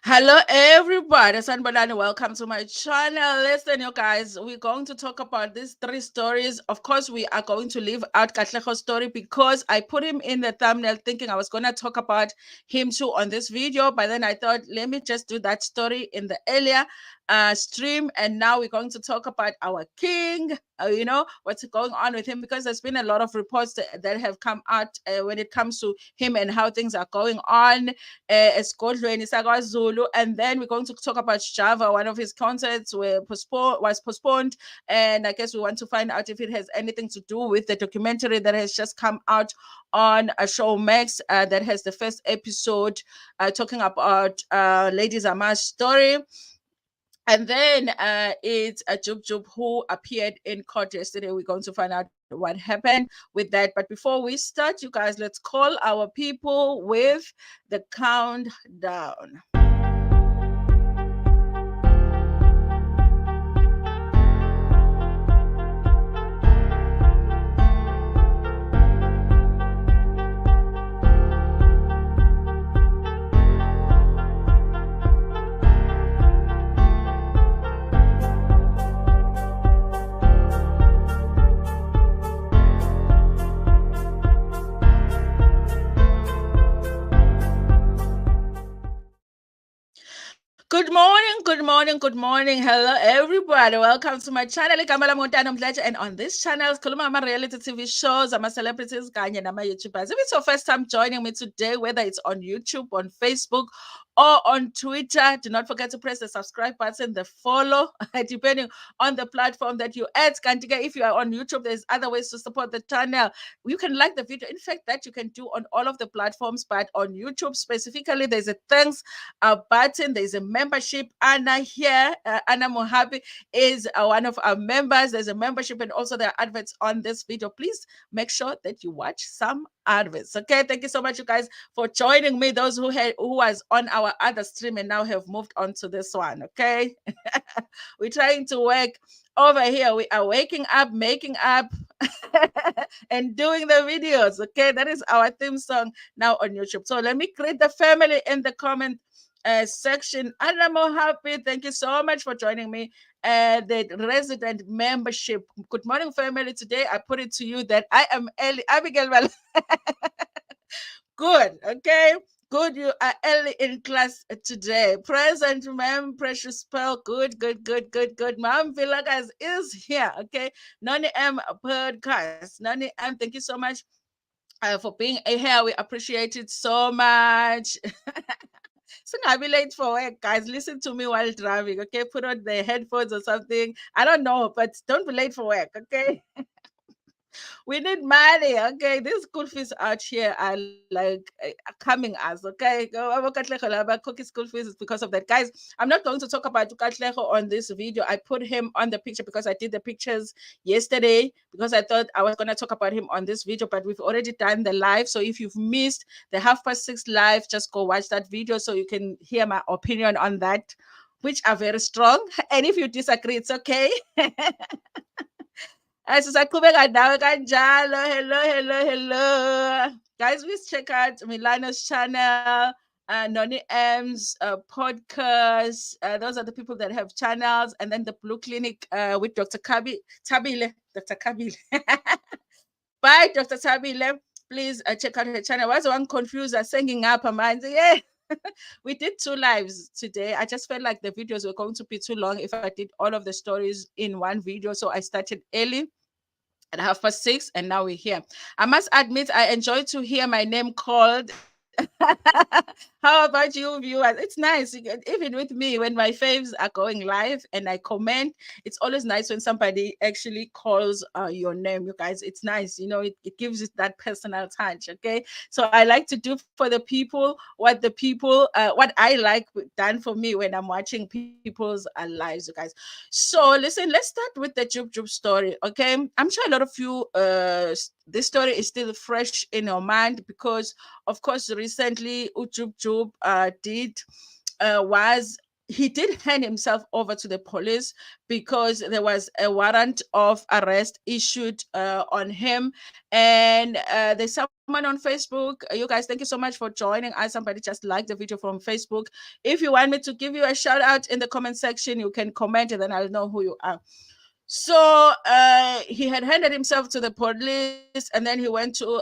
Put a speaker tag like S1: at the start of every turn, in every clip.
S1: Hello, everybody. Sanbalani, welcome to my channel. Listen, you guys, we're going to talk about these three stories. Of course, we are going to leave out Katleho's story because I put him in the thumbnail thinking I was going to talk about him too on this video. But then I thought, let me just do that story in the earlier stream. And now we're going to talk about our king, what's going on with him because there's been a lot of reports that have come out when it comes to him and how things are going on esigodlweni sakwaZulu, and then we're going to talk about Sjava. One of his concerts was postponed, and I guess we want to find out if it has anything to do with the documentary that has just come out on a show Max that has the first episode talking about Lady Zama's story. And then it's a Jub Jub who appeared in court yesterday. We're going to find out what happened with that. But before we start, you guys, let's call our people with the countdown. Good morning, good morning, good morning. Hello, everybody. Welcome to my channel. Mdletshe, and on this channel, Kuluma reality TV shows, I'm a celebrities, Kanye, and my YouTubers. If it's your first time joining me today, whether it's on YouTube, on Facebook, or on Twitter, do not forget to press the subscribe button, the follow, depending on the platform that you at. Kantika, if you are on YouTube, there's other ways to support the channel. You can like the video. In fact, that you can do on all of the platforms, but on YouTube specifically, there's a thanks button. There's a membership. Anna here, Anna Mohabi is one of our members. There's a membership, and also there are adverts on this video. Please make sure that you watch some adverts. Okay, thank you so much, you guys, for joining me. Those who was on our other stream and now have moved on to this one. Okay, we're trying to work over here. We are waking up, making up, and doing the videos. Okay, that is our theme song now on YouTube. So let me greet the family in the comment section. I'm happy. Thank you so much for joining me. The resident membership. Good morning, family. Today I put it to you that I am Ellie Abigail. Good. Okay. Good. You are early in class today. Present, ma'am. Precious Pearl. Good, good, good, good, good. Ma'am Villagas is here. Okay. Noni M podcast. Noni M, thank you so much for being here. We appreciate it so much. So I'll be late for work, guys. Listen to me while driving, okay? Put on the headphones or something. I don't know, but don't be late for work, okay? We need money, okay? These school fees out here are like coming us, okay? Cookie school fees is because of that. Guys, I'm not going to talk about Tukatleho on this video. I put him on the picture because I did the pictures yesterday because I thought I was going to talk about him on this video, but we've already done the live. So if you've missed the 6:30 live, just go watch that video so you can hear my opinion on that, which are very strong. And if you disagree, it's okay. Sisaqhubeka nawe kanjalo. Hello, hello, hello. Guys, please check out Milano's channel, Noni M's podcast. Those are the people that have channels. And then the Blue Clinic with Dr. Tabile. Dr. Kabile. Bye, Dr. Tabile. Please check out her channel. Why is one confused? Singing up her mind. Yeah. We did 2 lives today. I just felt like the videos were going to be too long if I did all of the stories in one video. So I started early at 6:30, and now we're here. I must admit, I enjoy to hear my name called. How about you, viewers? It's nice, even with me, when my faves are going live and I comment. It's always nice when somebody actually calls your name, you guys. It's nice, it gives it that personal touch. Okay, so I like to do for the people what I like done for me when I'm watching people's lives, you guys. So listen, let's start with the Jub Jub story. Okay, I'm sure a lot of you this story is still fresh in your mind because, of course, recently Jub Jub did was he did hand himself over to the police because there was a warrant of arrest issued on him. And there's someone on Facebook. You guys, thank you so much for joining us. Somebody just liked the video from Facebook. If you want me to give you a shout out in the comment section, you can comment and then I'll know who you are. So he had handed himself to the police, and then he went to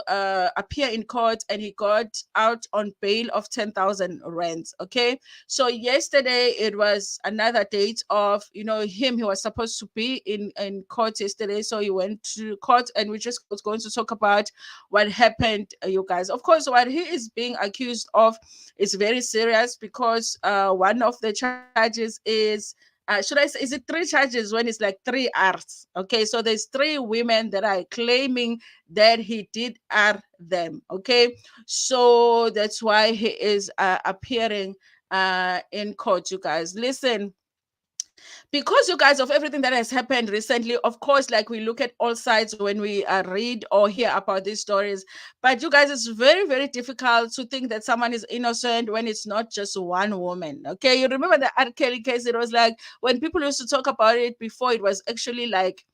S1: appear in court, and he got out on bail of 10,000 rands. Okay, so yesterday it was another date of him. He was supposed to be in court yesterday, so he went to court, and we just was going to talk about what happened. You guys, of course, what he is being accused of is very serious because one of the charges is should I say, is it 3 charges when it's like 3 R's? Okay, so there's 3 women that are claiming that he did R them. Okay, so that's why he is appearing in court. You guys, listen. Because you guys, of everything that has happened recently, of course, like we look at all sides when we read or hear about these stories. But you guys, it's very, very difficult to think that someone is innocent when it's not just one woman. Okay, you remember the R. Kelly case? It was like when people used to talk about it before, it was actually like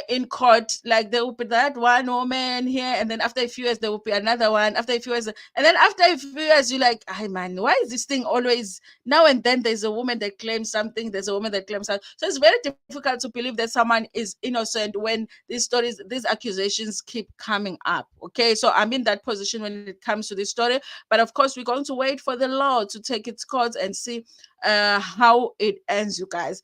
S1: in court, like there will be that one woman here, and then after a few years there will be another one, after a few years, and then after a few years you're like, hey man, why is this thing always now and then there's a woman that claims something, there's a woman that claims something. So it's very difficult to believe that someone is innocent when these stories, these accusations keep coming up. Okay, so I'm in that position when it comes to this story, but of course we're going to wait for the law to take its course and see how it ends. You guys,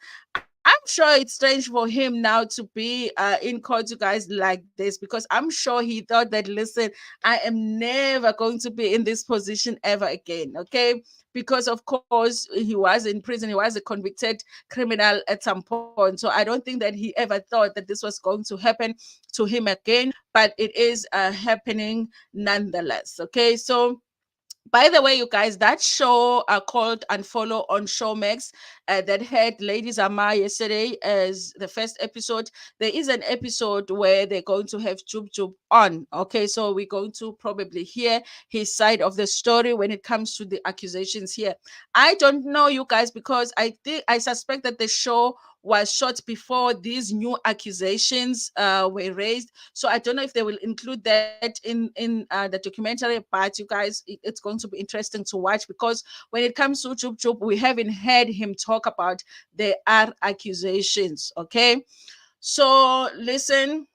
S1: I'm sure it's strange for him now to be in court, you guys, like this, because I'm sure he thought that, listen, I am never going to be in this position ever again. Okay, because of course he was in prison, he was a convicted criminal at some point. So I don't think that he ever thought that this was going to happen to him again, but it is happening nonetheless. Okay, so by the way, you guys, that show called Unfollow on Showmax that had Lady Zama yesterday as the first episode. There is an episode where they're going to have Jub Jub on. Okay, so we're going to probably hear his side of the story when it comes to the accusations here. I don't know, you guys, because I suspect that the show was shot before these new accusations were raised. So I don't know if they will include that in the documentary. But you guys, it's going to be interesting to watch, because when it comes to Jub Jub, we haven't heard him talk about the accusations. Okay, so listen.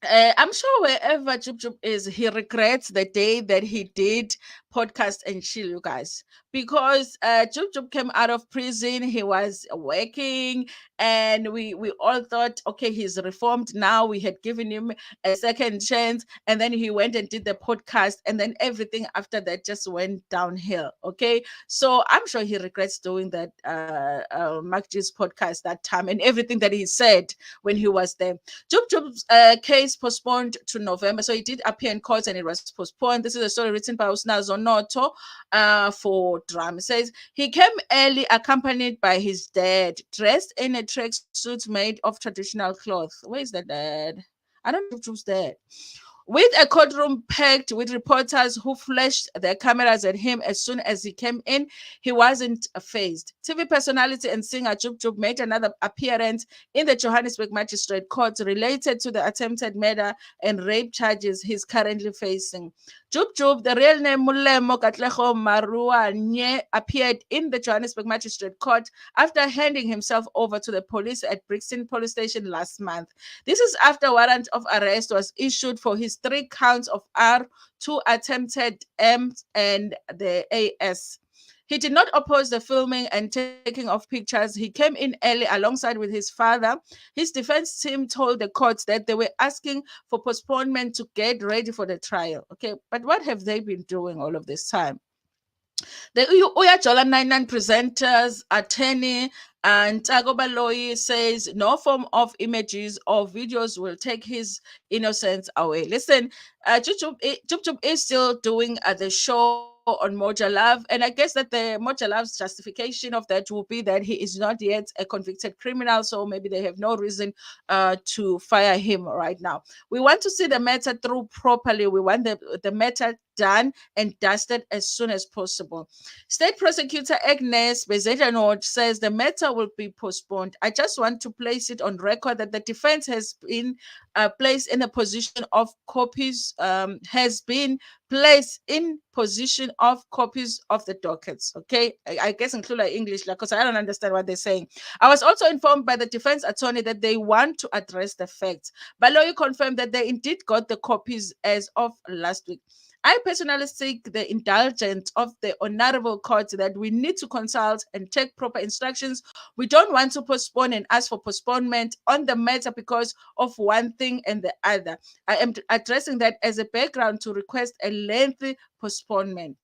S1: I'm sure wherever Jub Jub is, he regrets the day that he did podcast and chill, you guys, because Jub Jub came out of prison. He was working, and we all thought, okay, he's reformed now. We had given him a second chance, and then he went and did the podcast, and then everything after that just went downhill. Okay, so I'm sure he regrets doing that Mark G's podcast that time and everything that he said when he was there. Jub Jub's case postponed to November. So he did appear in court and it was postponed. This is a story written by Usna Zonoto for Drum. It says he came early accompanied by his dad, dressed in a tracksuit made of traditional cloth. Where is the dad? I don't know who's dad. With a courtroom packed with reporters who flashed their cameras at him as soon as he came in, he wasn't phased. TV personality and singer Jub Jub made another appearance in the Johannesburg Magistrate Court related to the attempted murder and rape charges he's currently facing. Jub Jub, the real name Mulemo Katlego Marua Nye, appeared in the Johannesburg Magistrate Court after handing himself over to the police at Brixton Police Station last month. This is after a warrant of arrest was issued for his 3 counts of R, 2 attempted M, and the AS. He did not oppose the filming and taking of pictures. He came in early alongside with his father. His defense team told the court that they were asking for postponement to get ready for the trial. Okay, but what have they been doing all of this time? The Uyajola 99 presenters, attorney, and Tagobaloyi says no form of images or videos will take his innocence away. Listen, Jub Jub is still doing the show on Moja Love, and I guess that the Moja Love's justification of that will be that he is not yet a convicted criminal, so maybe they have no reason to fire him right now. We want to see the matter through properly. We want the matter done and dusted as soon as possible. State Prosecutor Agnes Bezetanout says the matter will be postponed. I just want to place it on record that the defense has been placed in a position of copies, has been placed in position of copies of the dockets. Okay, I guess include like English, because I don't understand what they're saying. I was also informed by the defense attorney that they want to address the facts. Baloyi confirmed that they indeed got the copies as of last week. I personally seek the indulgence of the honorable court that we need to consult and take proper instructions. We don't want to postpone and ask for postponement on the matter because of one thing and the other. I am addressing that as a background to request a lengthy postponement.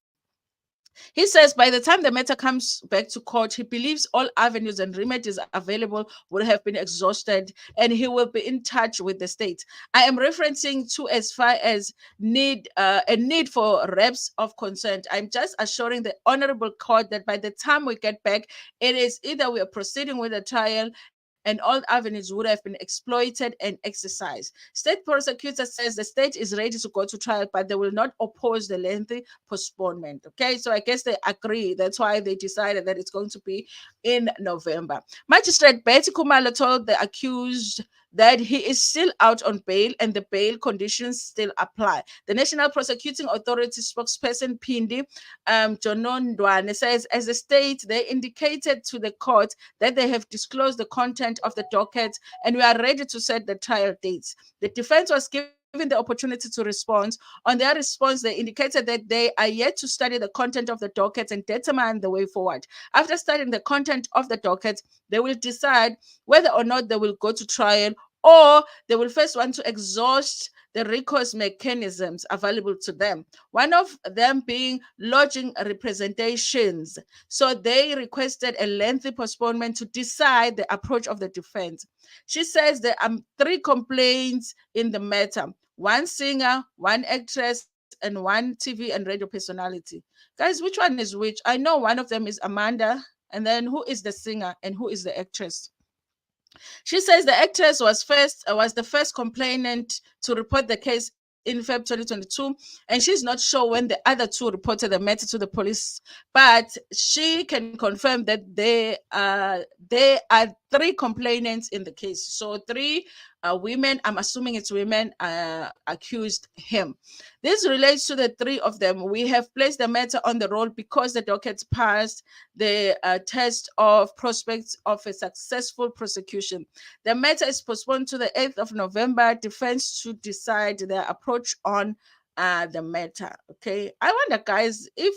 S1: He says by the time the matter comes back to court, he believes all avenues and remedies available would have been exhausted and he will be in touch with the state. I am referencing to as far as a need for reps of consent. I'm just assuring the honorable court that by the time we get back, it is either we are proceeding with the trial and all avenues would have been exploited and exercised. State prosecutor says the state is ready to go to trial, but they will not oppose the lengthy postponement. Okay, so I guess they agree. That's why they decided that it's going to be in November. Magistrate Betty Kumalo told the accused that he is still out on bail and the bail conditions still apply. The National Prosecuting Authority spokesperson Pindi Jonondwane says, as a state, they indicated to the court that they have disclosed the content of the docket and we are ready to set the trial dates. The defense was given the opportunity to respond. On their response, they indicated that they are yet to study the content of the docket and determine the way forward. After studying the content of the docket, they will decide whether or not they will go to trial or they will first want to exhaust the recourse mechanisms available to them, one of them being lodging representations. So they requested a lengthy postponement to decide the approach of the defense. She says there are three complaints in the matter: one singer, one actress, and one TV and radio personality. Guys, which one is which? I know one of them is Amanda, and then who is the singer and who is the actress? She says the actress was the first complainant to report the case in Feb 2022, and she's not sure when the other two reported the matter to the police, but she can confirm that there are three complainants in the case. So three women, I'm assuming it's women, accused him. This relates to the three of them. We have placed the matter on the roll because the docket passed the test of prospects of a successful prosecution. The matter is postponed to the 8th of November. Defense to decide their approach on the matter. Okay. I wonder, guys, if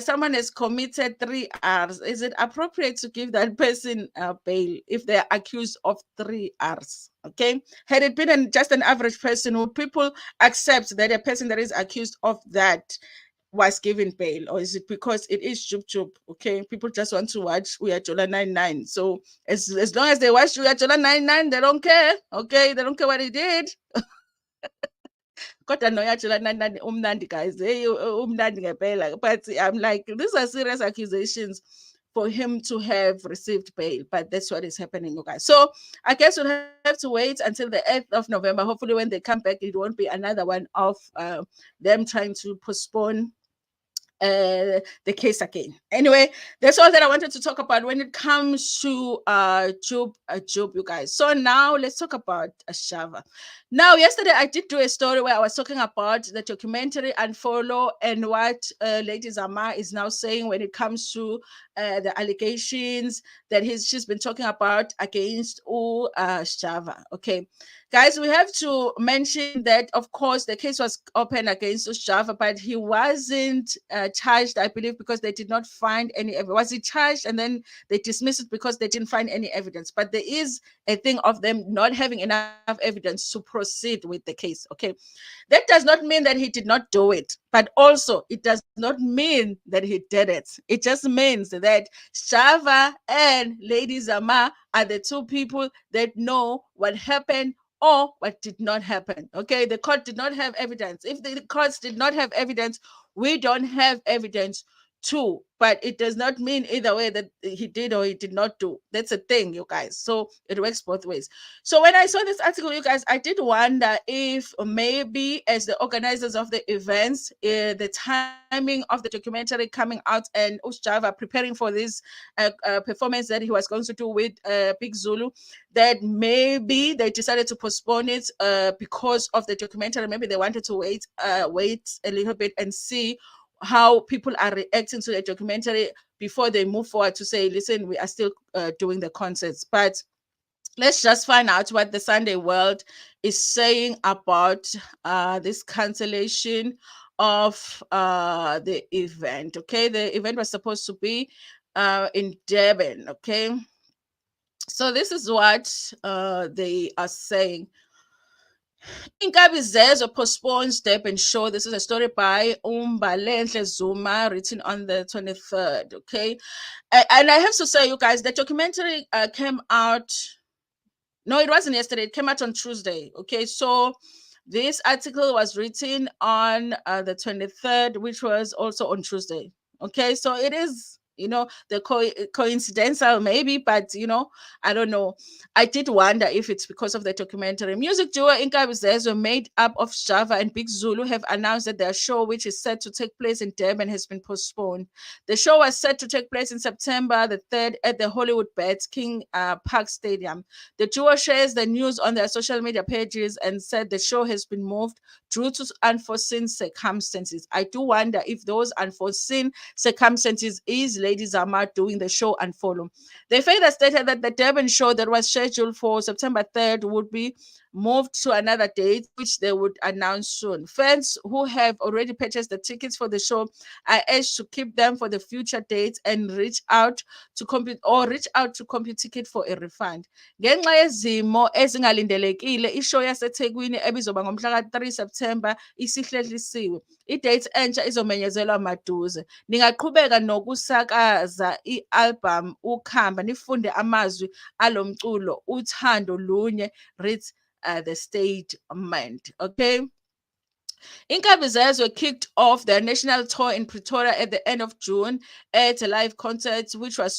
S1: someone has committed 3 Rs, is it appropriate to give that person bail if they're accused of 3 Rs? Okay. Had it been just an average person, would people accept that a person that is accused of that was given bail, or is it because it is Jub Jub? Okay, people just want to watch Uyajola 99. So as long as they watch Uyajola 99, they don't care. Okay, they don't care what he did. Kodwa noyajola 99 umnandi, guys. Hey, umnandi ngempela. But I'm like, these are serious accusations for him to have received bail, but that's what is happening, okay? So I guess we'll have to wait until the 8th of November. Hopefully when they come back, it won't be another one of them trying to postpone the case again. Anyway, that's all that I wanted to talk about when it comes to Jub Jub, you guys. So now let's talk about Sjava. Now, yesterday I did do a story where I was talking about the documentary Unfollow and what Lady Zama is now saying when it comes to the allegations that she's been talking about against Sjava. Okay, guys, we have to mention that, of course, the case was open against Sjava, but he wasn't charged, I believe, because they did not find any evidence. Was he charged and then they dismissed it because they didn't find any evidence? But there is a thing of them not having enough evidence to proceed with the case. Okay, that does not mean that he did not do it, but also it does not mean that he did it. It just means that Sjava and Lady Zama are the two people that know what happened or what did not happen. Okay, the court did not have evidence. If the courts did not have evidence, we don't have evidence too, but it does not mean either way that he did or he did not do. That's a thing, you guys. So it works both ways. So when I saw this article, you guys, I did wonder if maybe as the organizers of the events, the timing of the documentary coming out and Sjava preparing for this performance that he was going to do with Big Zulu, that maybe they decided to postpone it because of the documentary. Maybe they wanted to wait a little bit and see how people are reacting to the documentary before they move forward to say, listen, we are still doing the concerts. But let's just find out what the Sunday World is saying about this cancellation of the event. Okay, the event was supposed to be in Durban. Okay, so this is what they are saying. Inkabi Zezo postpones Durban show. This is a story by Mdletshe Zuma, written on the 23rd. Okay, and I have to say, you guys, the documentary came out. No, it wasn't yesterday. It came out on Tuesday. Okay, so this article was written on the 23rd, which was also on Tuesday. Okay, so it is, the coincidental maybe, but I don't know. I did wonder if it's because of the documentary. Music duo Inkabi made up of Sjava and Big Zulu, have announced that their show, which is set to take place in Durban, has been postponed. The show was set to take place in September the 3rd at the Hollywood Bets King Park Stadium. The duo shares the news on their social media pages and said the show has been moved due to unforeseen circumstances. I do wonder if those unforeseen circumstances is Lady Zama doing the show and follow. They further stated that the Durban show that was scheduled for September 3rd would be moved to another date, which they would announce soon. Fans who have already purchased the tickets for the show are urged to keep them for the future dates and reach out to compute ticket for a refund. Ngenxa yezimo ezingalindelekile, ishow yaseThekwini ebizoba ngomhla ka-3 September isihlehlisiwe. I-date entsha izomenyezelwa maduze. Ningaqhubeka nokusakaza i-album Ukhamba nifunde amazwi alomculo uthando lunye reads the statement. Okay. Inkabizers kicked off their national tour in Pretoria at the end of June at a live concert, which was a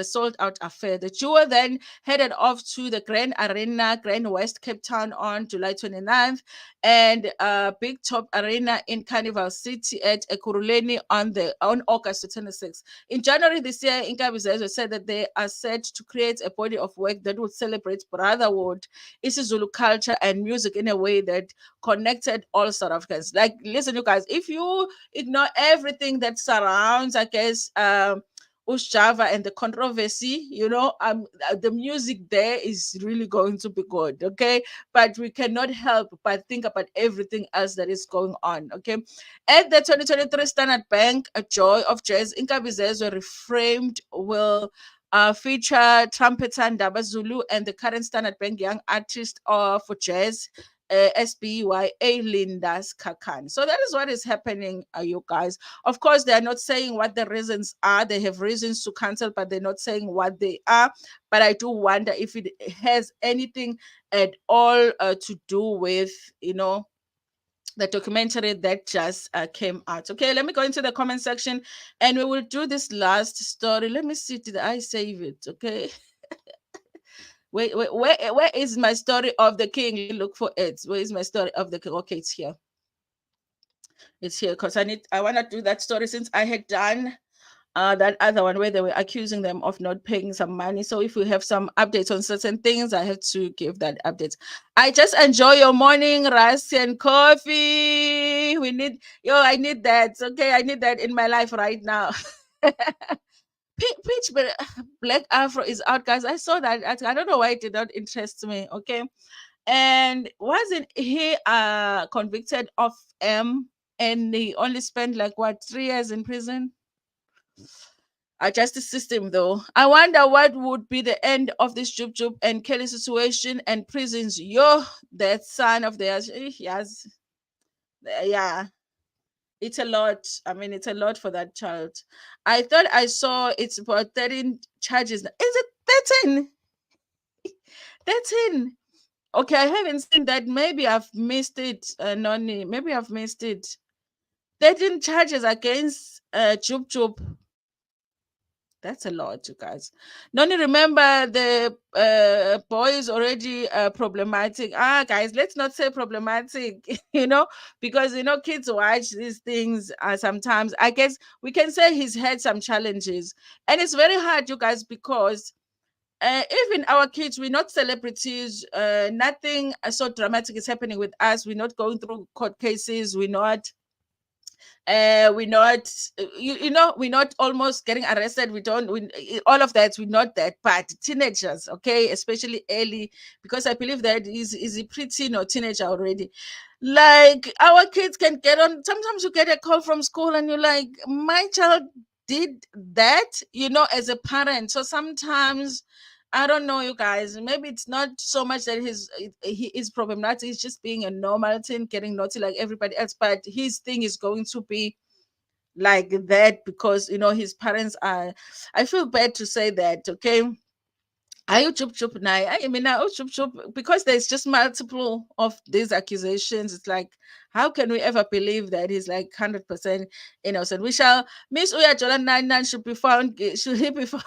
S1: sold-out affair. The duo then headed off to the Grand Arena, Grand West, Cape Town on July 29th, and Big Top Arena in Carnival City at Ekurhuleni on August 26th. In January this year, Inkabizers said that they are set to create a body of work that would celebrate brotherhood, isiZulu culture, and music in a way that connected all South Africans. Like, listen, you guys, if you ignore everything that surrounds, I guess, Sjava and the controversy, the music there is really going to be good, okay? But we cannot help but think about everything else that is going on, okay? At the 2023 Standard Bank, A Joy of Jazz, Inkabizezwe reframed will feature trumpeter Ndaba Zulu and the current Standard Bank Young Artist for Jazz, SBYA Lindas Kakan. So that is what is happening, you guys. Of course, they are not saying what the reasons are. They have reasons to cancel, but they're not saying what they are. But I do wonder if it has anything at all to do with, the documentary that just came out. Okay, let me go into the comment section and we will do this last story. Let me see, did I save it? Okay. Wait, where is my story of the king? Let me look for it. Where is my story of the king? Okay, it's here. It's here because I want to do that story since I had done that other one where they were accusing them of not paying some money. So if we have some updates on certain things, I have to give that update. I just enjoy your morning rice and coffee. I need that. Okay, I need that in my life right now. Pitch Black Afro is out, guys. I saw that. I don't know why it did not interest me. Okay, and wasn't he convicted of and he only spent like 3 years in prison? Our justice system, though. I wonder what would be the end of this Jub Jub and Kelly situation and prisons. That son of theirs, yes, yeah, it's a lot. I mean, it's a lot for that child. I thought I saw it's about 13 charges. Is it 13? 13. Okay, I haven't seen that. Maybe I've missed it, Noni. Maybe I've missed it. 13 charges against Jub Jub. That's a lot, you guys. Don't you remember the boy is already problematic? Guys, let's not say problematic, because kids watch these things sometimes. I guess we can say he's had some challenges, and it's very hard, you guys, because even our kids, we're not celebrities. Nothing so dramatic is happening with us. We're not going through court cases. We're not we're not almost getting arrested. We don't all of that, we're not that, but teenagers, okay, especially early, because I believe that is a preteen or teenager already. Like, our kids can get on. Sometimes you get a call from school and you're like, my child did that, as a parent. So sometimes, I don't know, you guys. Maybe it's not so much that he is problematic. He's just being a normal teen, getting naughty like everybody else. But his thing is going to be like that because his parents are. I feel bad to say that. Okay, are you chup chup now? I mean, now chup chup, because there's just multiple of these accusations. It's like, how can we ever believe that he's like 100% innocent? We shall miss Uya Jolan Nine should be found. Should he be found?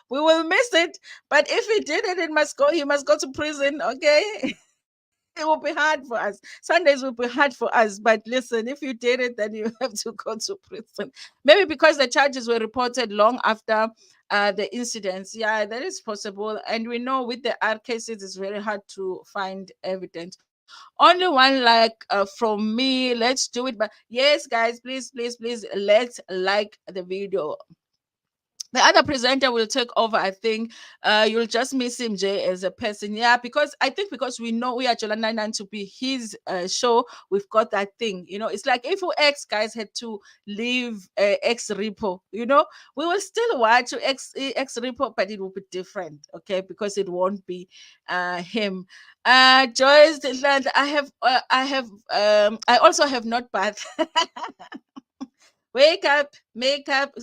S1: We will miss it. But if he did it, it must go. He must go to prison. Okay. It will be hard for us. Sundays will be hard for us. But listen, if you did it, then you have to go to prison. Maybe because the charges were reported long after the incidents. Yeah, that is possible. And we know with the art cases, it's very hard to find evidence. Only one like from me. Let's do it. But yes, guys, please, please, please, let's like the video. The other presenter will take over. I think you'll just miss him, Jay, as a person. Yeah, because I think because we know we are Jola 99 to be his show, we've got that thing. It's like if our ex guys had to leave X Repo, we will still watch X Repo, but it will be different, okay? Because it won't be him. Joyce, I also have not bath. Wake up, makeup.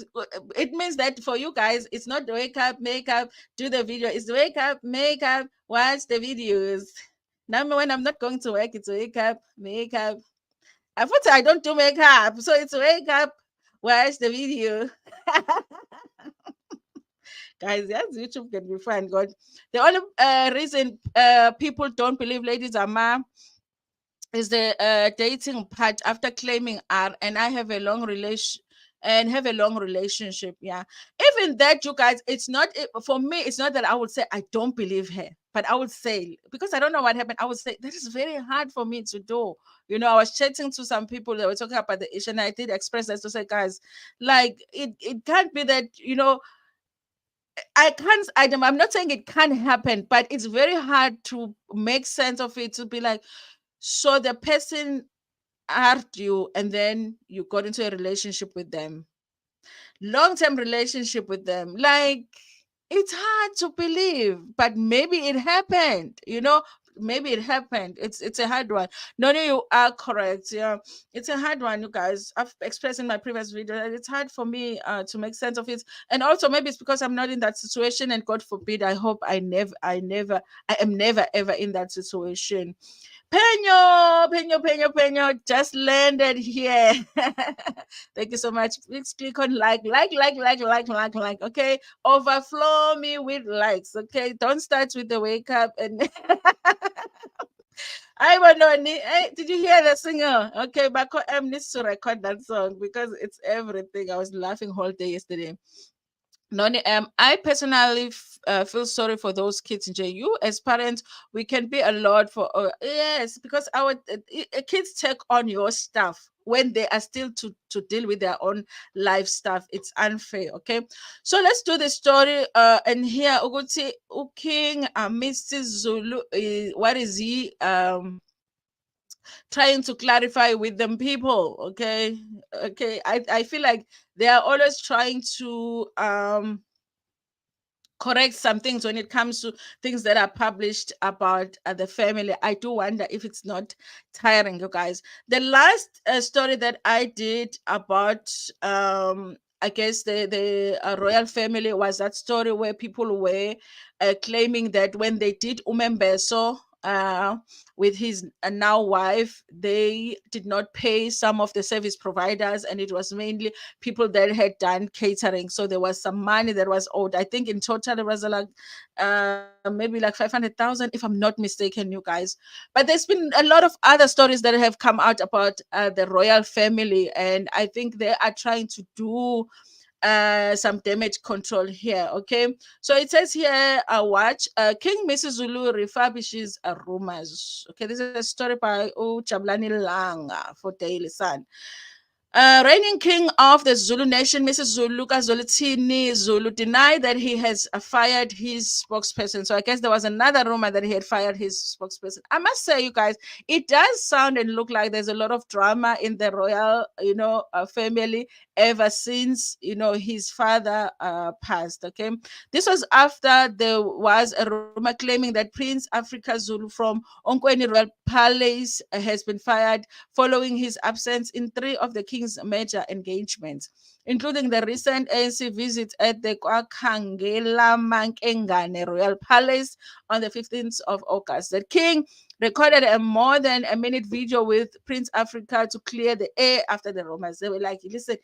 S1: It means that for you guys, it's not wake up, makeup, do the video. It's wake up, makeup, watch the videos. Now, when I'm not going to work, it's wake up, makeup. I thought I don't do makeup, so it's wake up, watch the video. Guys, yes, YouTube can be fun. God, the only reason people don't believe ladies are ma is the dating part after claiming R, and I have a long relationship. Yeah, even that, you guys, it's not for me. It's not that I would say I don't believe her, but I would say, because I don't know what happened, I would say that is very hard for me to do. I was chatting to some people that were talking about the issue, and I did express that to say, guys, like it can't be that I can't. I'm not saying it can't happen, but it's very hard to make sense of it, to be like, so the person hurt you and then you got into a relationship with them, long-term relationship with them. Like, it's hard to believe, but maybe it happened, maybe it happened. It's a hard one. No, you are correct. Yeah, it's a hard one, you guys. I've expressed in my previous video that it's hard for me to make sense of it. And also, maybe it's because I'm not in that situation, and God forbid, I hope I am never ever in that situation. Peño, just landed here. Thank you so much. Please click on like. Okay, overflow me with likes. Okay, don't start with the wake up and. I want to. Did you hear the singer? Okay, but M needs to record that song because it's everything. I was laughing whole day yesterday. Noni, I personally feel sorry for those kids in JU. As parents, we can be a lot for yes, because our kids take on your stuff when they are still to deal with their own life stuff. It's unfair. Okay, so let's do the story. And here, Uguti King, Mr. Zulu, what is he trying to clarify with them people? Okay, I feel like they are always trying to correct some things when it comes to things that are published about the family. I do wonder if it's not tiring, you guys. The last story that I did about I guess the royal family was that story where people were claiming that when they did umembeso uh, with his now wife, they did not pay some of the service providers, and it was mainly people that had done catering. So there was some money that was owed. I think in total it was like maybe like 500,000, if I'm not mistaken, you guys. But there's been a lot of other stories that have come out about the royal family, and I think they are trying to do some damage control here. Okay, so it says here, watch King Misuzulu refurbishes rumors. Okay, this is a story by Jabulani Langa for Daily Sun. Reigning king of the Zulu nation, Mrs. Zulu Kazolithini Zulu, denied that he has fired his spokesperson. So I guess there was another rumor that he had fired his spokesperson. I must say, you guys, it does sound and look like there's a lot of drama in the royal, family ever since, his father passed. Okay, this was after there was a rumor claiming that Prince Africa Zulu from Onkweni Royal Palace has been fired following his absence in three of the king's major engagements, including the recent ANC visit at the Kwakhangela Mankengane Royal Palace on the 15th of August. The king recorded a more than a minute video with Prince Africa to clear the air after the rumors. They were like, listen,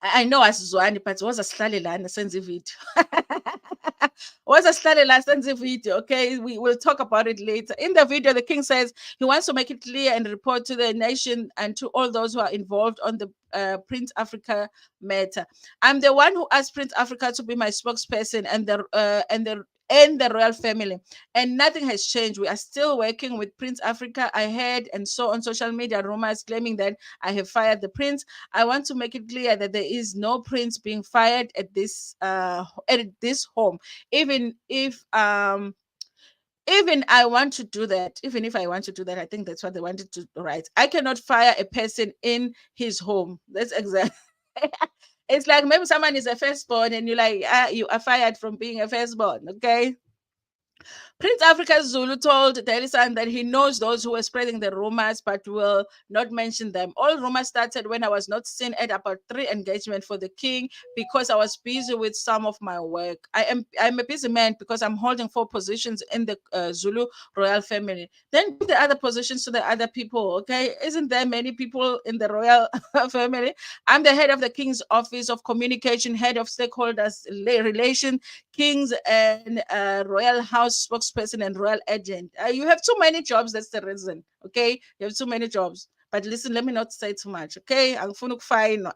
S1: I know asizwani but woza sihlale lana senze ivideo. Woza sihlale la senze ivideo. Okay, we will talk about it later. In the video, the king says he wants to make it clear and report to the nation and to all those who are involved on the Prince Africa matter. I'm the one who asked Prince Africa to be my spokesperson and the royal family, and nothing has changed. We are still working with Prince Africa. I heard and saw on social media rumors claiming that I have fired the prince. I want to make it clear that there is no prince being fired at this home. Even if even I want to do that, even if I want to do that, I think that's what they wanted to write. I cannot fire a person in his home. That's exactly. It's like maybe someone is a firstborn and you're like, you are fired from being a firstborn. Okay. Prince Africa Zulu told Daily Sun that he knows those who were spreading the rumors but will not mention them. All rumors started when I was not seen at about 3 engagements for the king because I was busy with some of my work. I'm a busy man because I'm holding 4 positions in the Zulu royal family. Then give the other positions to the other people, okay? Isn't there many people in the royal family? I'm the head of the king's office of communication, head of stakeholders relation, kings and royal house spokesperson and royal agent. You have too many jobs. That's the reason. Okay, you have too many jobs. But listen, let me not say too much. Okay, I'm fine.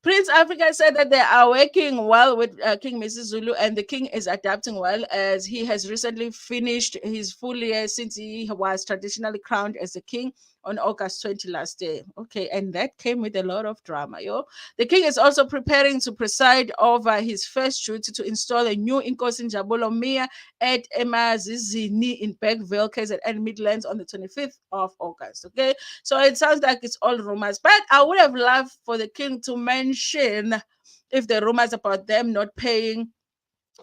S1: Prince Africa said that they are working well with King Misuzulu, and the king is adapting well as he has recently finished his full year since he was traditionally crowned as the king on August 20 last year. Okay, and that came with a lot of drama, yo. The king is also preparing to preside over his first duty to install a new Inkosi Njabulo Mia at Emazizini in Bergville, KZN and Midlands on the 25th of August. Okay, so it sounds like it's all rumors, but I would have loved for the king to mention if the rumors about them not paying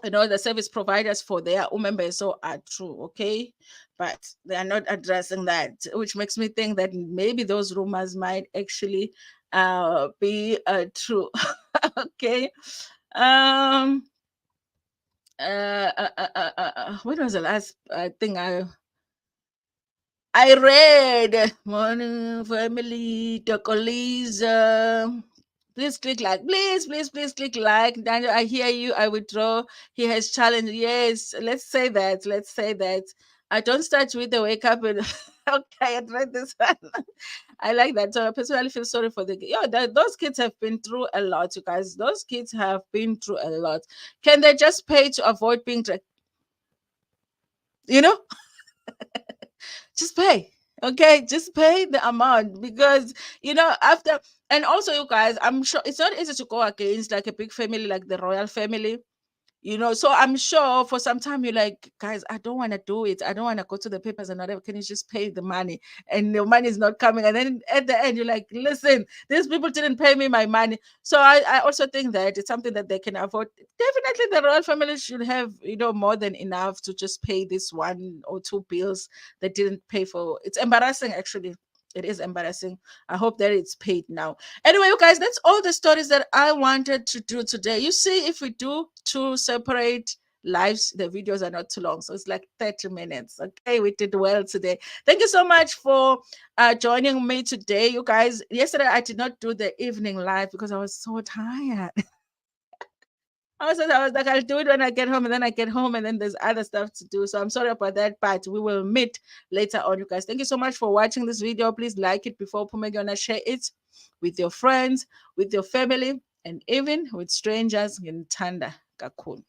S1: the service providers for their members so are true. Okay, but they are not addressing that, which makes me think that maybe those rumors might actually be true. Okay. um When was the last thing I read? Morning family, Tokolisa. Please click like. Please click like. Daniel, I hear you. I withdraw. He has challenged. Yes, let's say that. Let's say that. I don't start with the wake up and okay, I read this one. I like that. So I personally feel sorry for those kids have been through a lot, you guys. Those kids have been through a lot. Can they just pay to avoid being you know? Just pay. Okay, just pay the amount because after, and also you guys, I'm sure it's not easy to go against like a big family like the royal family. So I'm sure for some time you're like, guys, I don't want to do it. I don't want to go to the papers and whatever. Can you just pay the money? And the money is not coming. And then at the end, you're like, listen, these people didn't pay me my money. So I also think that it's something that they can afford. Definitely the royal family should have, more than enough to just pay this 1 or 2 bills they didn't pay for. It's embarrassing, actually. It is embarrassing. I hope that it's paid now. Anyway, you guys, that's all the stories that I wanted to do today. You see, if we do two separate lives, the videos are not too long. So it's like 30 minutes. Okay, we did well today. Thank you so much for joining me today, you guys. Yesterday, I did not do the evening live because I was so tired. I was like, I'll do it when I get home, and then I get home, and then there's other stuff to do. So I'm sorry about that, but we will meet later on, you guys. Thank you so much for watching this video. Please like it before Pumegona, share it with your friends, with your family, and even with strangers in Ntanda. Kakun.